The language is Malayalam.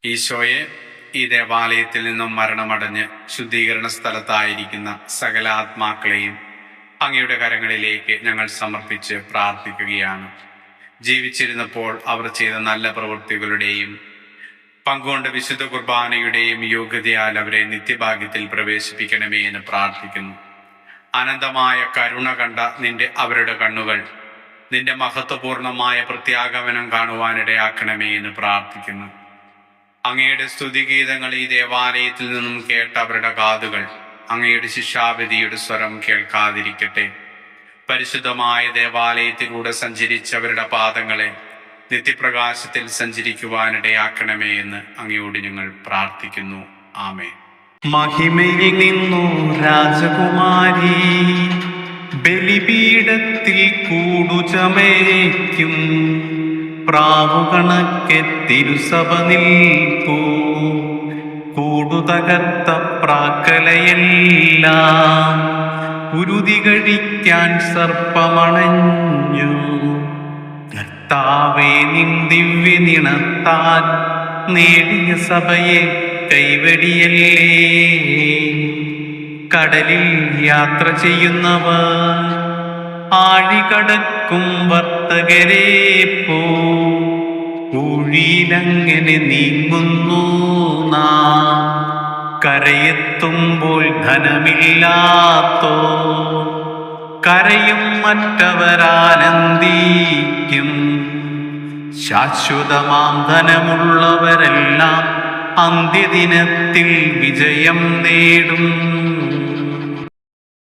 ഈശോയെ, ഈ ദേവാലയത്തിൽ നിന്നും മരണമടഞ്ഞ് ശുദ്ധീകരണ സ്ഥലത്തായിരിക്കുന്ന സകല ആത്മാക്കളെയും അങ്ങയുടെ കരങ്ങളിലേക്ക് ഞങ്ങൾ സമർപ്പിച്ച് പ്രാർത്ഥിക്കുകയാണ്. ജീവിച്ചിരുന്നപ്പോൾ അവർ ചെയ്ത നല്ല പ്രവൃത്തികളുടെയും പങ്കുകൊണ്ട വിശുദ്ധ കുർബാനയുടെയും യോഗ്യതയാൽ അവരെ നിത്യഭാഗ്യത്തിൽ പ്രവേശിപ്പിക്കണമേ എന്ന് പ്രാർത്ഥിക്കുന്നു. അനന്തമായ കരുണ കണ്ട അവരുടെ കണ്ണുകൾ നിന്റെ മഹത്വപൂർണമായ പ്രത്യാഗമനം കാണുവാനിടയാക്കണമേ എന്ന് പ്രാർത്ഥിക്കുന്നു. അങ്ങയുടെ സ്തുതിഗീതങ്ങൾ ഈ ദേവാലയത്തിൽ നിന്നും കേട്ട അവരുടെ കാതുകൾ അങ്ങയുടെ ശിക്ഷാവിധിയുടെ സ്വരം കേൾക്കാതിരിക്കട്ടെ. പരിശുദ്ധമായ ദേവാലയത്തിലൂടെ സഞ്ചരിച്ചവരുടെ പാദങ്ങളെ നിത്യപ്രകാശത്തിൽ സഞ്ചരിക്കുവാനിടയാക്കണമേ എന്ന് അങ്ങയോട് ഞങ്ങൾ പ്രാർത്ഥിക്കുന്നു. ആമേൻ. മഹിമയിൽ നിന്നു രാജകുമാരി ബലിപീഠത്തിൽ കൂടുചമയ്ക്കും പ്രാവുകണക്കെ തിരുസഭ നിൽപ്പൂ. കൂടുതകർത്ത പ്രാക്കലയെല്ലാം ഉരുതി കഴിക്കാൻ സർപ്പമണഞ്ഞു. കർത്താവേ, നിൻ ദിവ്യ നിണത്താൽ നേടിയ സഭയെ കൈവടിയല്ലേ. കടലിൽ യാത്ര ചെയ്യുന്നവർ ആഴികടക്കും വർത്തകരെ പോ ഊഴിയിലങ്ങനെ നീങ്ങുന്നു നാം. കരയെത്തുമ്പോൾ ധനമില്ലാത്തോ കരയും മറ്റവരാനന്ദിക്കും. ശാശ്വതമാം ധനമുള്ളവരെല്ലാം അന്ത്യദിനത്തിൽ വിജയം നേടും.